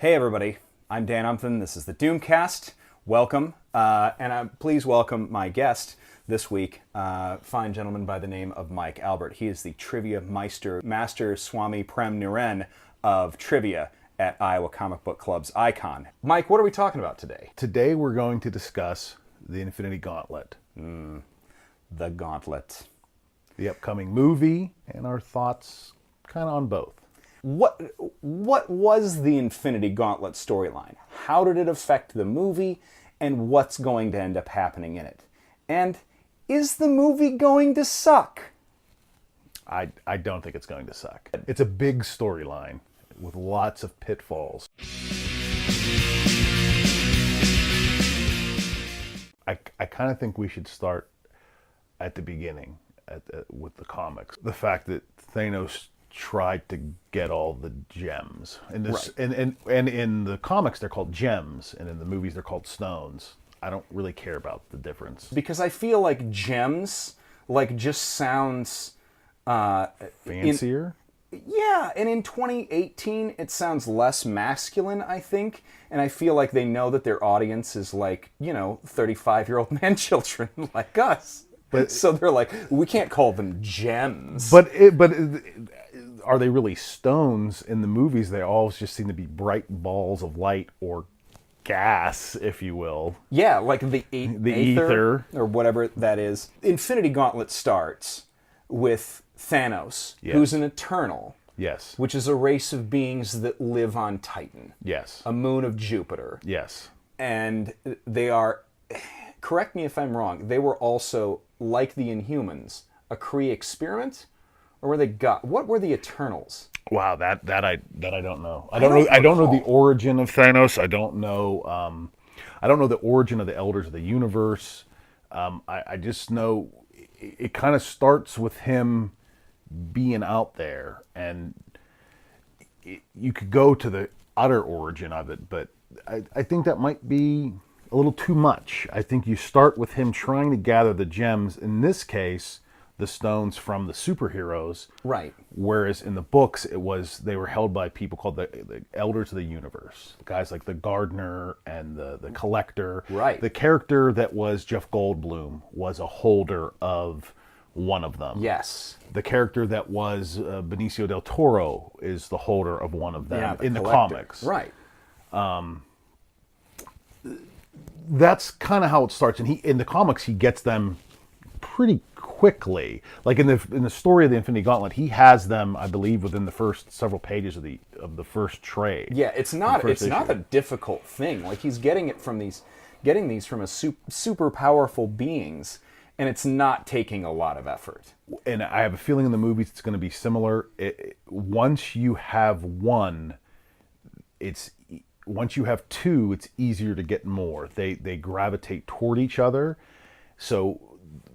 Hey everybody, I'm Dan Umphin. This is the Doomcast. Welcome, please welcome my guest this week, fine gentleman by the name of Mike Albert. He is the Trivia Meister, Master Swami Prem Niren of Trivia at Iowa Comic Book Club's Icon. Mike, what are we talking about today? Today we're going to discuss the Infinity Gauntlet. The Gauntlet. The upcoming movie and our thoughts kind of on both. What was the Infinity Gauntlet storyline? How did it affect the movie? And what's going to end up happening in it? And is the movie going to suck? I don't think it's going to suck. It's a big storyline with lots of pitfalls. I kind of think we should start at the beginning with the comics. The fact that Thanos tried to get all the gems. And this, right. and in the comics they're called gems, and in the movies they're called stones. I don't really care about the difference. Because I feel like gems just sounds fancier. Yeah, and in 2018 it sounds less masculine, I think, and I feel like they know that their audience is 35-year-old man children like us. But so they're like, we can't call them gems. But are they really stones? In the movies, they always just seem to be bright balls of light or gas, if you will. Yeah, like the ether or whatever that is. Infinity Gauntlet starts with Thanos, who's an Eternal. Yes. Which is a race of beings that live on Titan. Yes. A moon of Jupiter. Yes. And they are, correct me if I'm wrong, they were also, like the Inhumans, a Kree experiment? Or were they what were the Eternals? Wow, that I don't know. I don't know the origin of Thanos. I don't know the origin of the Elders of the Universe. I just know it kind of starts with him being out there, and you could go to the utter origin of it, but I think that might be a little too much. I think you start with him trying to gather the gems. In this case, the stones from the superheroes. Right. Whereas in the books, they were held by people called the Elders of the Universe. Guys like the Gardener and the Collector. Right. The character that was Jeff Goldblum was a holder of one of them. Yes. The character that was Benicio del Toro is the holder of one of them in the comics. Right. That's kind of how it starts. And in the comics, he gets them pretty quickly. Like in the story of the Infinity Gauntlet, he has them, I believe, within the first several pages of the first trade. Yeah, it's not a difficult thing. Like he's getting these from a super powerful beings, and it's not taking a lot of effort. And I have a feeling in the movies it's going to be similar. Once you have one, once you have two, it's easier to get more. They gravitate toward each other. So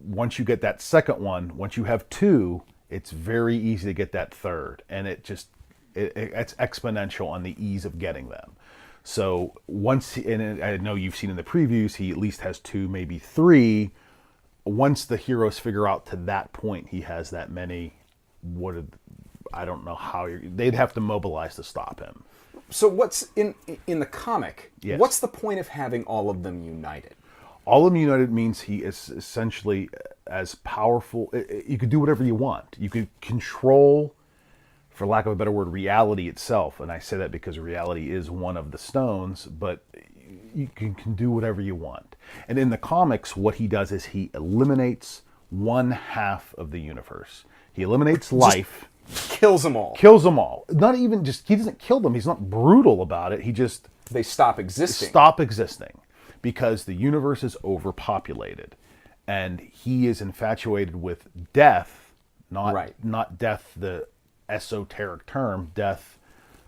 once you get that second one, once you have two, it's very easy to get that third. And it's exponential on the ease of getting them. So and I know you've seen in the previews, he at least has two, maybe three. Once the heroes figure out to that point he has that many, I don't know how they'd have to mobilize to stop him. So what's in the comic? Yes. What's the point of having all of them united? All of them united means he is essentially as powerful. You could do whatever you want. You could control, for lack of a better word, reality itself. And I say that because reality is one of the stones, but you can do whatever you want. And in the comics, what he does is he eliminates one half of the universe. He eliminates life. Kills them all. Kills them all. Not even just, he doesn't kill them. He's not brutal about it. They stop existing. Stop existing. Because the universe is overpopulated. And he is infatuated with death, not death, the esoteric term, death,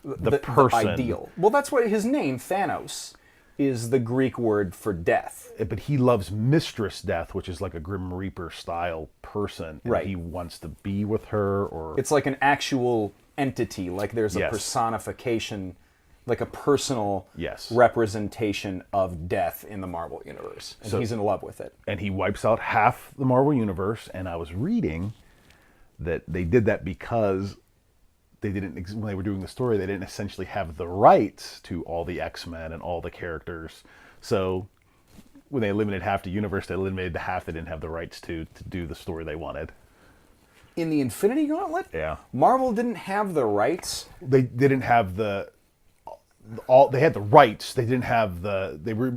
the person. The ideal. Well, that's what his name, Thanos, is the Greek word for death. But he loves Mistress Death, which is like a Grim Reaper style person. And he wants to be with her. Or it's like an actual entity, like there's a personification, like a personal representation of death in the Marvel Universe. And he's in love with it. And he wipes out half the Marvel Universe. And I was reading that they did that because when they were doing the story, they didn't essentially have the rights to all the X-Men and all the characters. So when they eliminated half the universe, they eliminated the half they didn't have the rights to do the story they wanted. In the Infinity Gauntlet? Yeah. Marvel didn't have the rights? They didn't have they had the rights. They didn't have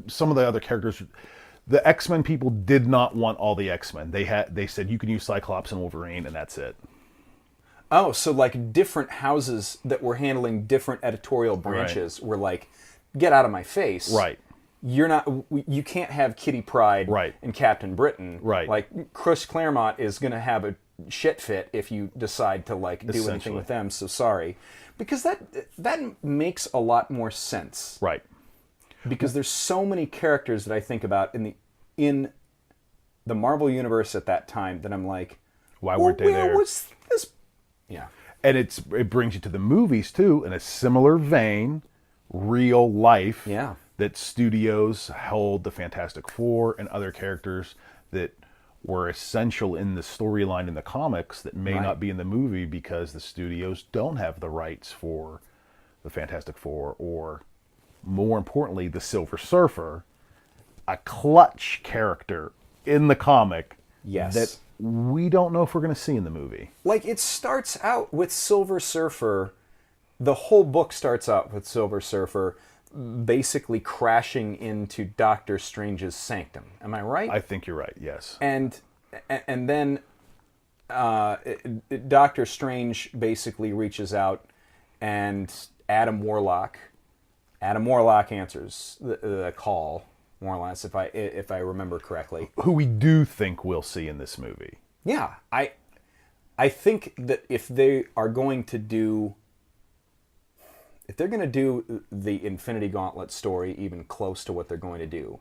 some of the other characters. The X-Men people did not want all the X-Men. They said you can use Cyclops and Wolverine and that's it. Oh, so like different houses that were handling different editorial branches were like, get out of my face. Right. You can't have Kitty Pryde and Captain Britain. Right. Like Chris Claremont is going to have a shit fit if you decide to like do anything with them. So sorry, because that makes a lot more sense. Right. Because there's so many characters that I think about in the Marvel universe at that time that I'm like, why weren't they there? Where was this? Yeah. And it brings you to the movies too in a similar vein, real life. Yeah. That studios held the Fantastic Four and other characters that were essential in the storyline in the comics that may not be in the movie because the studios don't have the rights for the Fantastic Four, or more importantly, the Silver Surfer, a clutch character in the comic that we don't know if we're going to see in the movie. Like, it starts out with Silver Surfer, the whole book starts out with Silver Surfer basically crashing into Doctor Strange's sanctum. Am I right? I think you're right, yes. And then Doctor Strange basically reaches out, and Adam Warlock answers the call, more or less, if I remember correctly. Who we do think we'll see in this movie. Yeah, I think that if they are going to do... If they're going to do the Infinity Gauntlet story even close to what they're going to do,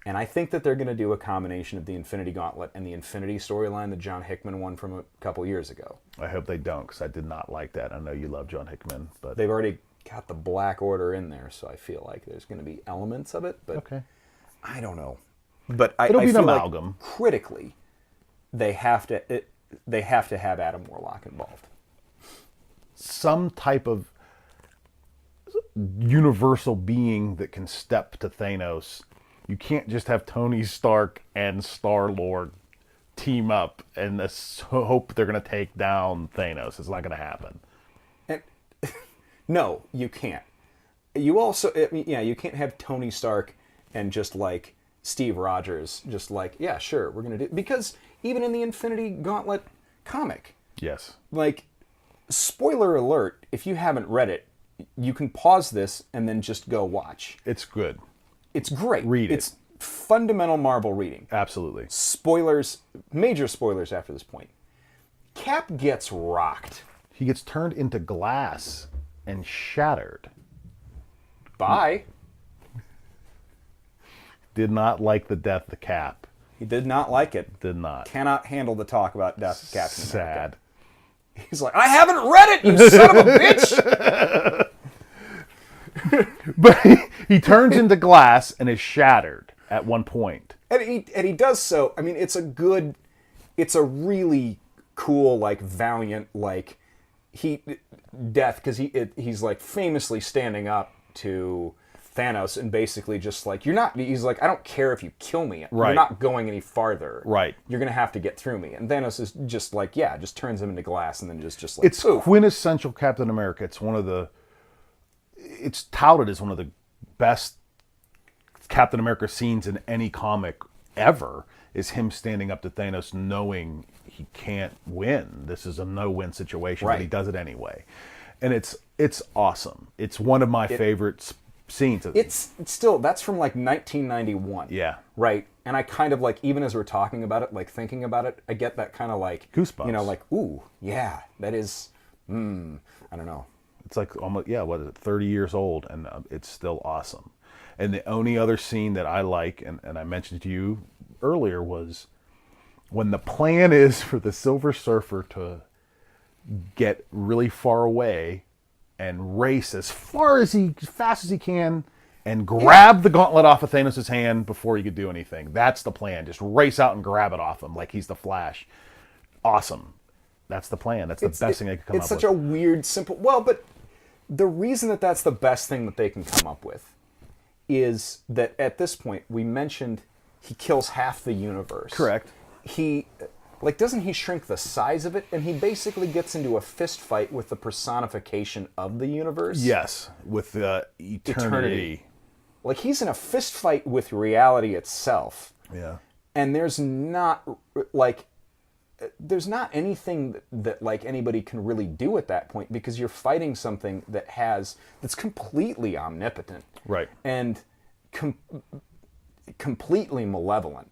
and I think that they're going to do a combination of the Infinity Gauntlet and the Infinity storyline that John Hickman won from a couple years ago. I hope they don't, because I did not like that. I know you love John Hickman, but... They've already got the Black Order in there, so I feel like there's going to be elements of it, but okay. I don't know. But It'll be an feel amalgam. Like critically, they have to have Adam Warlock involved. Some type of universal being that can step to Thanos. You can't just have Tony Stark and Star-Lord team up and hope they're going to take down Thanos. It's not going to happen. No, you can't. You also, you can't have Tony Stark and just like Steve Rogers, just like, yeah, sure, we're going to do... Because even in the Infinity Gauntlet comic, yes, like, spoiler alert, if you haven't read it, you can pause this and then just go watch. It's good. It's great. Read it. It's fundamental Marvel reading. Absolutely. Spoilers, major spoilers after this point. Cap gets rocked. He gets turned into glass and shattered. Bye. Did not like the death of Cap. He did not like it. Did not. Cannot handle the talk about death of Captain America. Sad. He's like, I haven't read it, you son of a bitch! But he turns into glass and is shattered at one point. And he does so. I mean, it's a really cool, like, valiant, like, death, because he's like famously standing up to Thanos and basically just like, he's like, I don't care if you kill me. Right. You're not going any farther. Right. You're going to have to get through me. And Thanos is just like, yeah, just turns him into glass and then just like, it's poof. Quintessential Captain America. It's touted as one of the best Captain America scenes in any comic ever, is him standing up to Thanos knowing he can't win. This is a no-win situation, right. But he does it anyway. And it's awesome. It's one of my favorite scenes. It's still, that's from like 1991. Yeah. Right? And I kind of like, even as we're talking about it, like thinking about it, I get that kind of like... Goosebumps. You know, like, ooh, yeah, that is, I don't know. It's like almost, 30 years old, and it's still awesome. And the only other scene that I like, and I mentioned to you earlier, was when the plan is for the Silver Surfer to get really far away and race as fast as he can and grab the gauntlet off of Thanos' hand before he could do anything. That's the plan. Just race out and grab it off him like he's the Flash. Awesome. That's the plan. That's the best thing they could come up It's with. such a weird, simple... Well, but the reason that that's the best thing that they can come up with is that at this point, we mentioned he kills half the universe. Correct. He... Like, doesn't he shrink the size of it? And he basically gets into a fist fight with the personification of the universe. Yes, with eternity. Like, he's in a fist fight with reality itself. Yeah. And there's not anything that like anybody can really do at that point, because you're fighting something that's completely omnipotent. Right. And completely malevolent.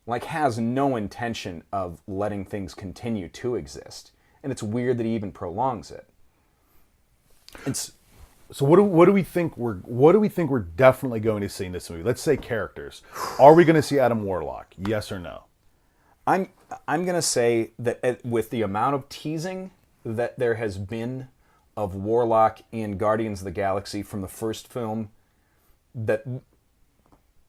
Like, has no intention of letting things continue to exist. And it's weird that he even prolongs it. So what do we think we're definitely going to see in this movie? Let's say characters. Are we going to see Adam Warlock? Yes or no? I'm going to say that with the amount of teasing that there has been of Warlock in Guardians of the Galaxy from the first film, that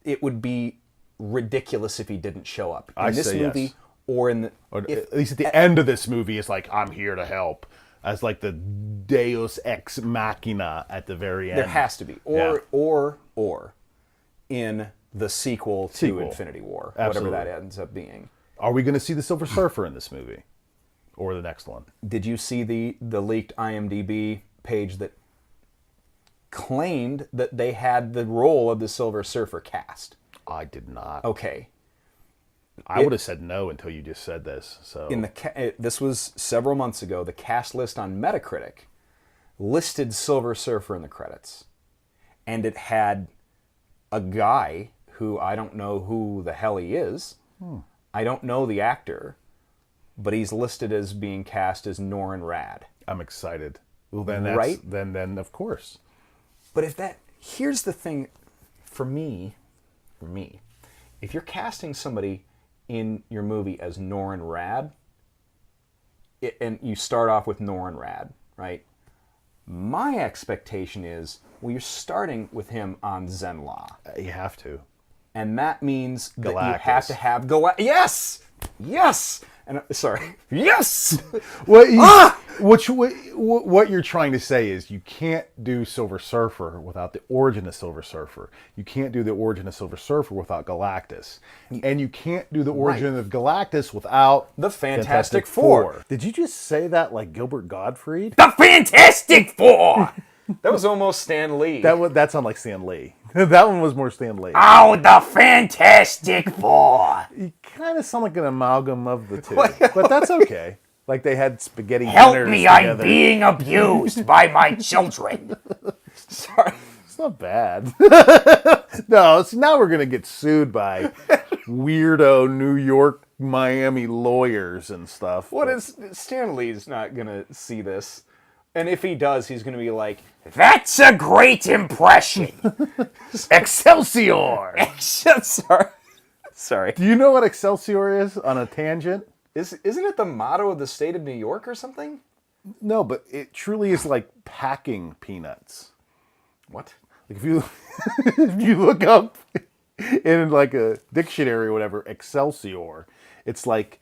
it would be ridiculous if he didn't show up in this movie, yes. Or in the... At least at the end of this movie, it's like, I'm here to help. As like the Deus Ex Machina at the very end. There has to be. Or in the sequel to Infinity War. Absolutely. Whatever that ends up being. Are we going to see the Silver Surfer in this movie? Or the next one? Did you see the leaked IMDb page that claimed that they had the role of the Silver Surfer cast? I did not. Okay. I would have said no until you just said this. So this was several months ago. The cast list on Metacritic listed Silver Surfer in the credits, and it had a guy who I don't know who the hell he is. I don't know the actor, but he's listed as being cast as Norrin Rad. I'm excited. Well, then Right? Then of course. But here's the thing, for me, if you're casting somebody in your movie as Norrin Rad, and you start off with Norrin Rad, right? My expectation is, well, you're starting with him on Zenla. You have to. And that means that you Galactus. have to have Yes! Yes! And sorry. Yes! What you're trying to say is you can't do Silver Surfer without the origin of Silver Surfer. You can't do the origin of Silver Surfer without Galactus. And you can't do the origin of Galactus without the Fantastic Four. Did you just say that like Gilbert Gottfried? The Fantastic Four! That was almost Stan Lee. That sounded like Stan Lee. That one was more Stan Lee. Oh, the Fantastic Four! You kind of sound like an amalgam of the two. But that's okay. Like they had spaghetti Help dinners me, together. I'm being abused by my children. Sorry. It's not bad. No, see, now we're going to get sued by weirdo New York, Miami lawyers and stuff. Stan Lee's not going to see this. And if he does, he's going to be like, that's a great impression. Excelsior! Sorry. Do you know what Excelsior is on a tangent? Isn't it the motto of the state of New York or something? No, but it truly is like packing peanuts. What? Like if you if you look up in like a dictionary or whatever, Excelsior, it's like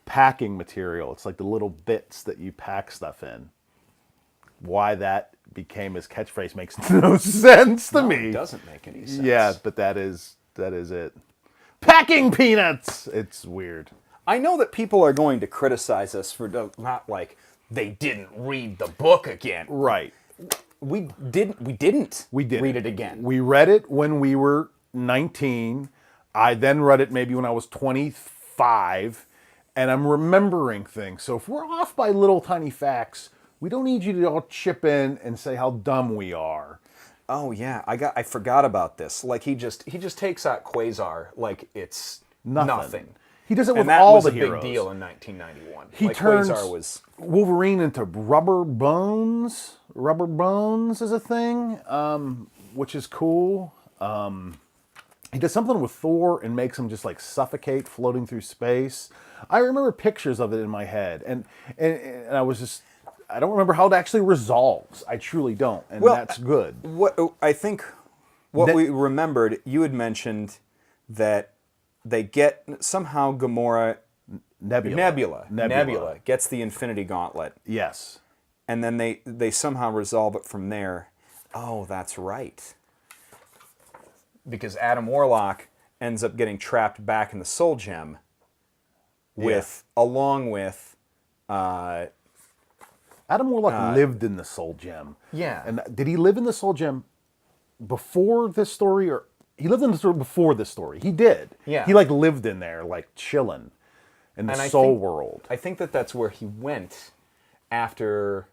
packing material. It's like the little bits that you pack stuff in. Why that became his catchphrase makes no sense to me. It doesn't make any sense. Yeah, but that is it. Packing peanuts! It's weird. I know that people are going to criticize us for not like they didn't read the book again. Right. We didn't read it again. We read it when we were 19. I then read it maybe when I was 25. And I'm remembering things. So if we're off by little tiny facts, we don't need you to all chip in and say how dumb we are. Oh yeah, I forgot about this. Like he just takes out Quasar like it's nothing. He does it with and that all was the a heroes. big deal in 1991. He like turns Quasar was Wolverine into rubber bones. Rubber bones is a thing, which is cool. He does something with Thor and makes him just like suffocate floating through space. I remember pictures of it in my head, and I was just, I don't remember how it actually resolves. I truly don't, and that's good. What we remembered, you had mentioned that they get somehow Gamora Nebula gets the Infinity Gauntlet. Yes. And then they somehow resolve it from there. Oh, that's right. Because Adam Warlock ends up getting trapped back in the Soul Gem along with Adam Warlock lived in the Soul Gem. Yeah. And did he live in the Soul Gem before this story, or he lived in the story before this story? He did. Yeah. He like lived in there, like chilling in the Soul world. I think that's where he went after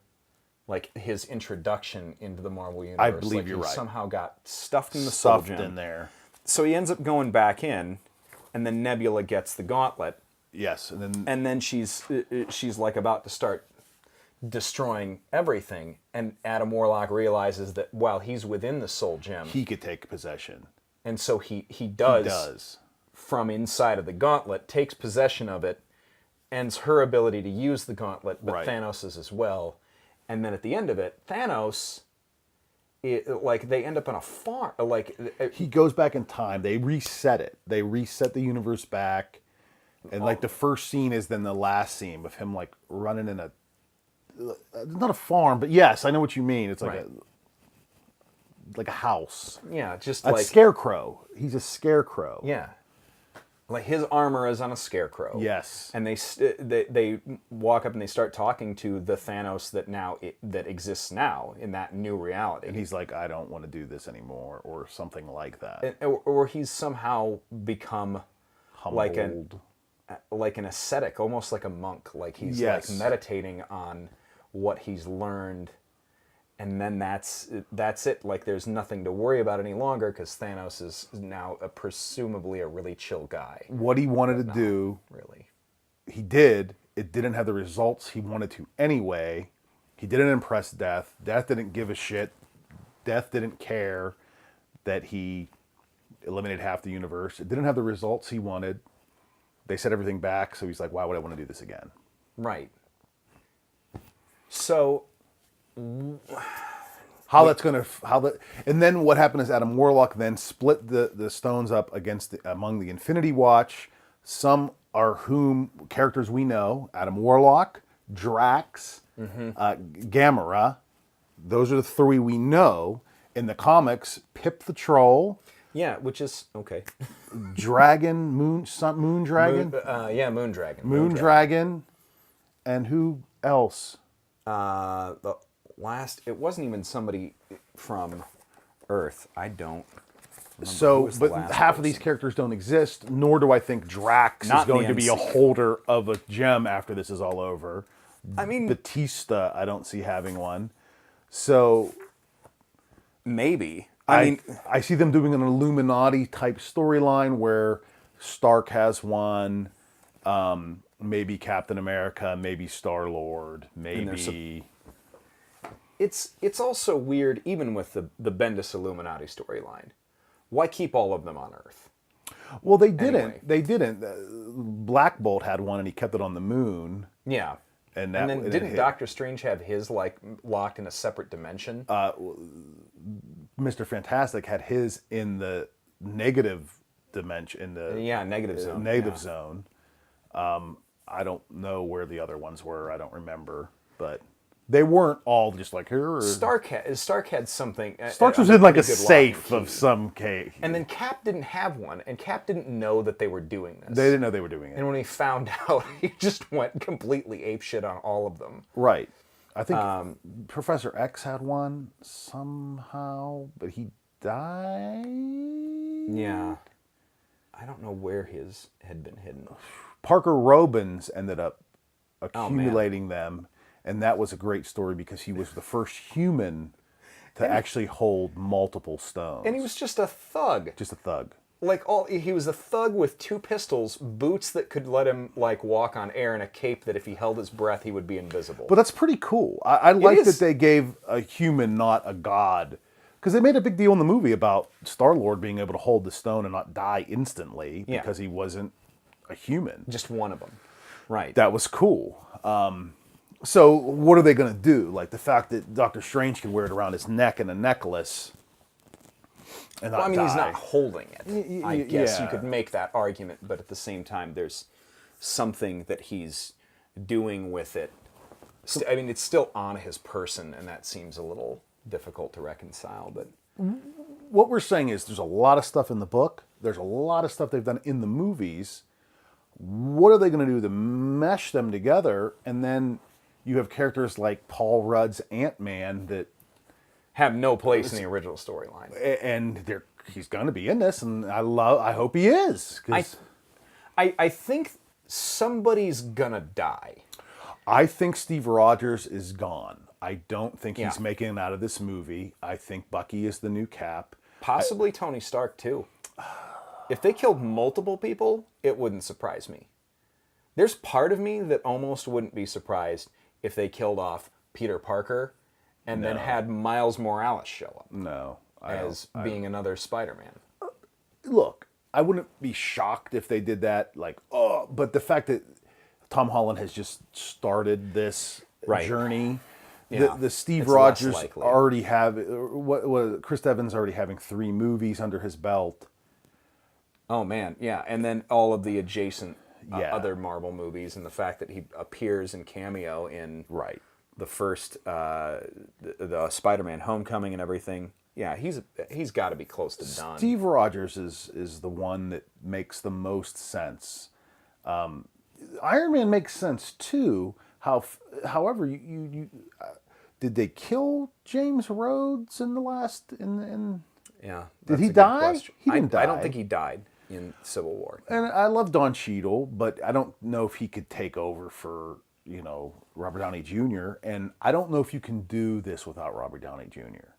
like his introduction into the Marvel universe. I believe like you're right. Somehow got stuffed in the Soul Gem. In there. So he ends up going back in, and then Nebula gets the gauntlet. Yes, and then she's like about to start destroying everything, and Adam Warlock realizes that while he's within the Soul Gem, he could take possession, and so he does from inside of the gauntlet, takes possession of it, ends her ability to use the gauntlet, but Thanos's as well, and then at the end of it, Thanos. They end up on a farm. He goes back in time. They reset it. They reset the universe back, and like the first scene is then the last scene of him like running in not a farm, but yes, I know what you mean. It's like a house. Yeah, just a scarecrow. He's a scarecrow. Yeah. Like his armor is on a scarecrow. Yes. And they walk up and they start talking to the Thanos that exists now in that new reality. And he's like, I don't want to do this anymore, or something like that. Or he's somehow become humbled. like an ascetic, almost like a monk. Like he's like meditating on what he's learned. And then that's it. Like there's nothing to worry about any longer because Thanos is now presumably a really chill guy. What he wanted to do, really, he did. It didn't have the results he wanted to anyway. He didn't impress Death. Death didn't give a shit. Death didn't care that he eliminated half the universe. It didn't have the results he wanted. They set everything back, so he's like, why would I want to do this again? Right. So... and then what happened is Adam Warlock then split the stones up among the Infinity Watch. Some are characters we know: Adam Warlock, Drax, Gamera. Those are the three we know. In the comics, Pip the Troll. Yeah, which is okay. Dragon, Moon Dragon. Moon Dragon. Moon Dragon, and who else? It wasn't even somebody from Earth. I don't remember. So, but half of these characters don't exist, nor do I think Drax is going to be a holder of a gem after this is all over. I mean... Batista, I don't see having one. So... Maybe. I see them doing an Illuminati-type storyline where Stark has one, maybe Captain America, maybe Star-Lord, maybe... It's also weird, even with the Bendis Illuminati storyline. Why keep all of them on Earth? Well, they didn't. Anyway. They didn't. Black Bolt had one, and he kept it on the moon. Yeah. And then didn't Doctor Strange have his like locked in a separate dimension? Mr. Fantastic had his in the negative dimension, in the negative zone. Negative zone. I don't know where the other ones were. I don't remember, but they weren't all just like here. Stark had something. Stark was in like a safe of some case. And then Cap didn't have one, and Cap didn't know that they were doing this. They didn't know they were doing it. And when he found out, he just went completely apeshit on all of them. Right. I think Professor X had one somehow, but he died. Yeah. I don't know where his had been hidden. Parker Robbins ended up accumulating them. And that was a great story because he was the first human to actually hold multiple stones. And he was just a thug. Just a thug. He was a thug with 2 pistols, boots that could let him walk on air, and a cape that if he held his breath, he would be invisible. But that's pretty cool. I like that they gave a human, not a god. Because they made a big deal in the movie about Star-Lord being able to hold the stone and not die instantly because he wasn't a human. Just one of them. Right. That was cool. So what are they going to do? Like the fact that Doctor Strange can wear it around his neck in a necklace and not die. He's not holding it. I guess you could make that argument, but at the same time, there's something that he's doing with it. I mean, it's still on his person, and that seems a little difficult to reconcile. But what we're saying is there's a lot of stuff in the book. There's a lot of stuff they've done in the movies. What are they going to do to mesh them together? And then you have characters like Paul Rudd's Ant-Man that have no place in the original storyline. And he's going to be in this, and I hope he is. I think somebody's gonna die. I think Steve Rogers is gone. I don't think he's making it out of this movie. I think Bucky is the new Cap. Possibly Tony Stark, too. If they killed multiple people, it wouldn't surprise me. There's part of me that almost wouldn't be surprised if they killed off Peter Parker and then had Miles Morales show up. No. As being another Spider-Man. Look, I wouldn't be shocked if they did that. But the fact that Tom Holland has just started this journey. Yeah. The Steve Rogers already Chris Evans already having 3 movies under his belt. Oh man, yeah, and then all of the adjacent other Marvel movies, and the fact that he appears in cameo in the first the Spider-Man Homecoming and everything. Yeah, he's got to be close to done. Steve Rogers is the one that makes the most sense. Iron Man makes sense too. However, you did they kill James Rhodes in the last Yeah. Did he die? He didn't die. I don't think he died in Civil War. And I love Don Cheadle, but I don't know if he could take over for Robert Downey Jr. And I don't know if you can do this without Robert Downey Jr.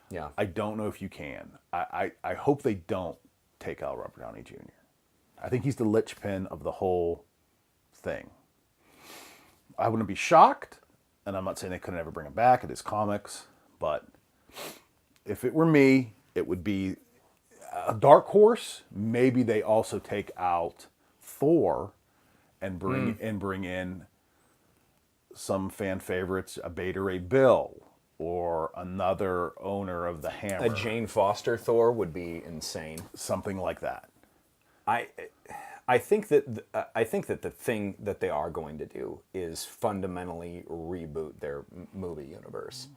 Yeah. I don't know if you can. I hope they don't take out Robert Downey Jr. I think he's the linchpin of the whole thing. I wouldn't be shocked, and I'm not saying they couldn't ever bring him back. It is comics, but if it were me, it would be a dark horse. Maybe they also take out Thor and bring in some fan favorites, a Beta Ray Bill, or another owner of the Hammer. A Jane Foster Thor would be insane. Something like that. I think that the thing that they are going to do is fundamentally reboot their movie universe,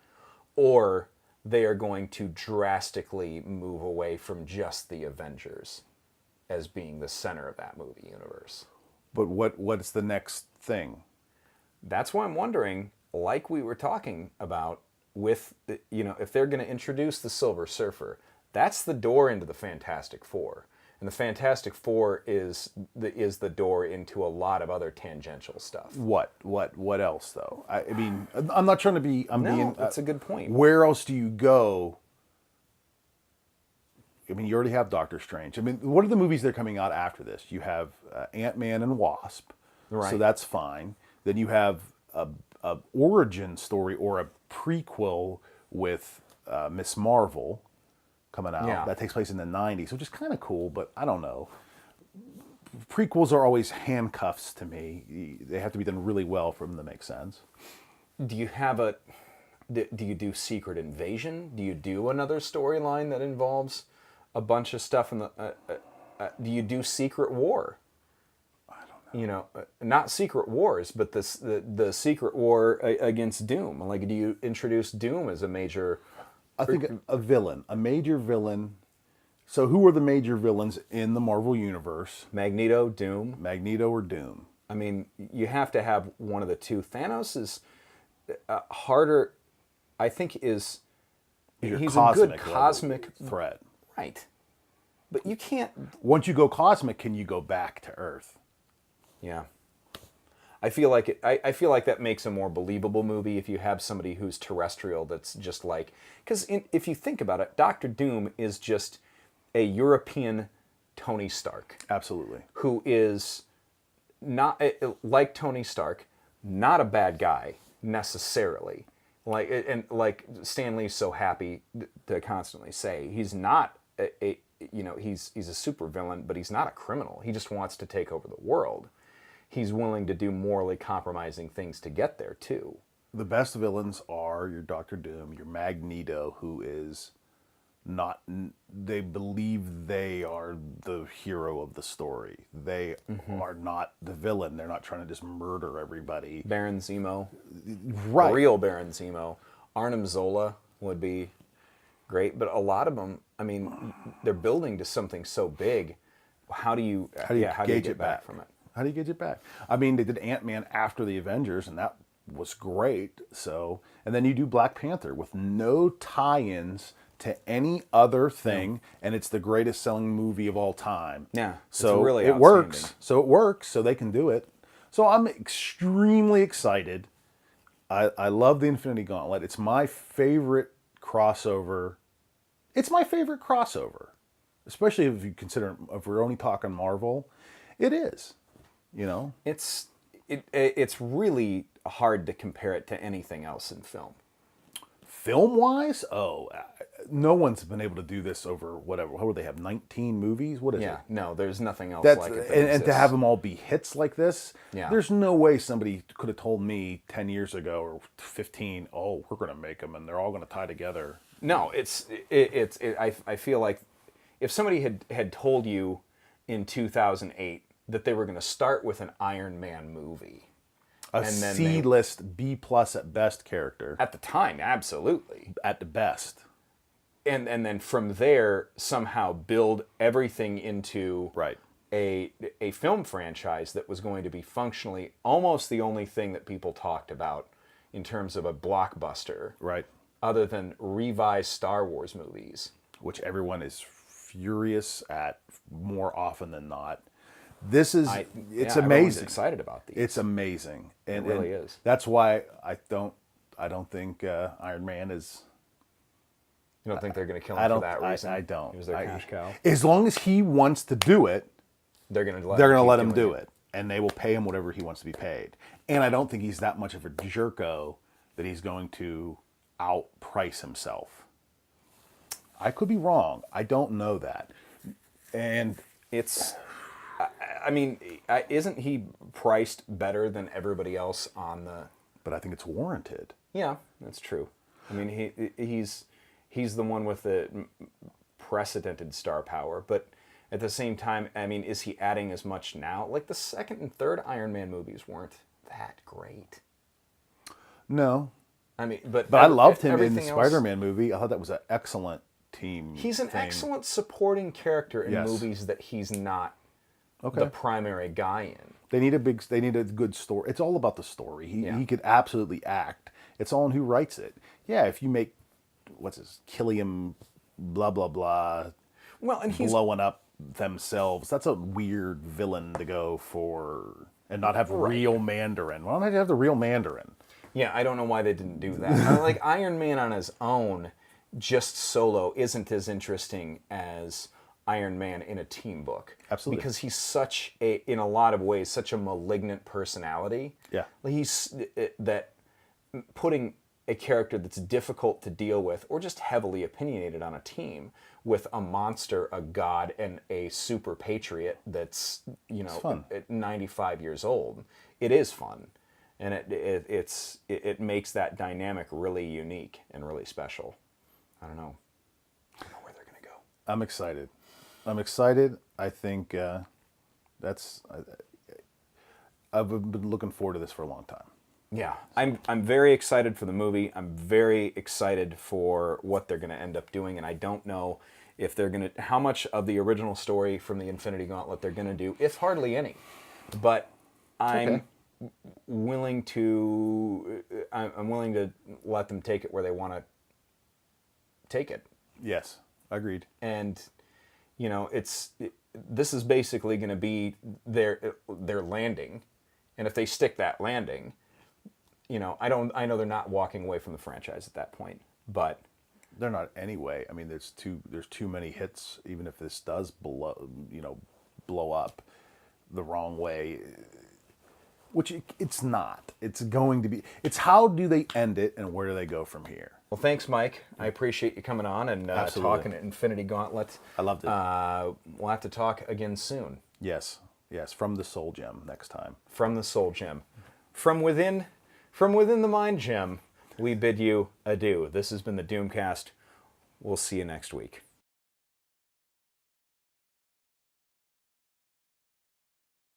or they are going to drastically move away from just the Avengers as being the center of that movie universe. But what's the next thing? That's why I'm wondering, like we were talking about, with if they're going to introduce the Silver Surfer, that's the door into the Fantastic Four. And the Fantastic Four is the door into a lot of other tangential stuff. What else though? I mean, I'm not trying to be. That's a good point. Where else do you go? I mean, you already have Doctor Strange. I mean, what are the movies that are coming out after this? You have Ant-Man and Wasp, so that's fine. Then you have a origin story or a prequel with Miss Marvel coming out. Yeah. That takes place in the 90s, which is kind of cool, but I don't know. Prequels are always handcuffs to me. They have to be done really well for them to make sense. Do you do Secret Invasion? Do you do another storyline that involves a bunch of stuff in the do you do Secret War? I don't know. Not Secret Wars, but the Secret War against Doom. Like, do you introduce Doom as a major? I think a major villain. So who are the major villains in the Marvel Universe? Magneto, Doom. Magneto or Doom? I mean, you have to have one of the two. Thanos is harder, I think, he's a good cosmic threat. Right. But you can't... Once you go cosmic, can you go back to Earth? Yeah. I feel like that makes a more believable movie if you have somebody who's terrestrial that's just like... Because if you think about it, Doctor Doom is just a European Tony Stark. Absolutely. Who is not, like Tony Stark, not a bad guy necessarily. Like Stan Lee's so happy to constantly say, he's not he's a supervillain, but he's not a criminal. He just wants to take over the world. He's willing to do morally compromising things to get there too. The best villains are your Doctor Doom, your Magneto, who is They believe they are the hero of the story. They are not the villain. They're not trying to just murder everybody. Baron Zemo. Right. A real Baron Zemo. Arnim Zola would be great, but a lot of them, I mean, they're building to something so big. How do you gauge get it back from it? How do you gauge it back? I mean, they did Ant-Man after the Avengers, and that was great. So, and then you do Black Panther with no tie-ins to any other thing, and it's the greatest selling movie of all time. Yeah, so it's really it works. So it works. So they can do it. So I'm extremely excited. I love the Infinity Gauntlet. It's my favorite crossover. It's my favorite crossover, especially if you consider if we're only talking Marvel. It is, you know. It's really hard to compare it to anything else in film. Film-wise, no one's been able to do this over whatever. What do they have? 19 movies? What is it? Yeah, no, there's nothing else That's like it. and to have them all be hits like this, Yeah. There's no way somebody could have told me 10 years ago or 15, oh, we're going to make them and they're all going to tie together. No, I feel like if somebody had told you in 2008 that they were going to start with an Iron Man movie, A C-list, B+ at best character. at the time, absolutely. At the best. And then from there somehow build everything into Right. a film franchise that was going to be functionally almost the only thing that people talked about in terms of a blockbuster, Right. other than revised Star Wars movies. Which everyone is furious at more often than not. This is, it's everyone's amazing. excited about these. It's amazing. And, It really is. That's why I don't think Iron Man is... You don't think they're going to kill him for that reason? I don't. He was their cash cow. As long as he wants to do it, They're going to let him do it. And they will pay him whatever he wants to be paid. And I don't think he's that much of a jerko that he's going to outprice himself. I could be wrong. I don't know that. And It's, I mean, isn't he priced better than everybody else on the... but I think it's warranted. Yeah, that's true. I mean, he's the one with the precedented star power, but at the same time, I mean, is he adding as much now? Like the second and third Iron Man movies weren't that great. No. I mean, but I loved him in the everything else- Spider-Man movie. I thought that was an excellent team. He's an thing. excellent supporting character in Yes. movies that he's not Okay. the primary guy in. They need a good story. It's all about the story. He could absolutely act. It's all in who writes it. Yeah, if you make Killiam blah blah blah Well, and he's blowing up themselves, that's a weird villain to go for and not have real Mandarin. Why don't they have the real Mandarin? Yeah, I don't know why they didn't do that. Like Iron Man on his own, just solo, isn't as interesting as Iron Man in a team book. Absolutely. Because he's such a, in a lot of ways, such a malignant personality. Yeah. He's that putting a character that's difficult to deal with or just heavily opinionated on a team with a monster, a god, and a super patriot that's, fun. at 95 years old. It is fun. And it makes that dynamic really unique and really special. I don't know where they're going to go. I'm excited. I think I've been looking forward to this for a long time. Yeah, I'm very excited for the movie. I'm very excited for what they're going to end up doing, and I don't know if they're going to how much of the original story from the Infinity Gauntlet they're going to do, if hardly any. But I'm willing to let them take it where they want to take it. Yes, agreed. And this is basically going to be their landing, and if they stick that landing, I know they're not walking away from the franchise at that point, but they're not anyway. I mean, there's too many hits. Even if this does blow up the wrong way, which it's not. It's going to be. It's how do they end it and where do they go from here? Well, thanks, Mike. I appreciate you coming on and talking at Infinity Gauntlet. I loved it. We'll have to talk again soon. Yes, from the Soul Gem next time. From the Soul Gem. From within the Mind Gem, we bid you adieu. This has been the Doomcast. We'll see you next week.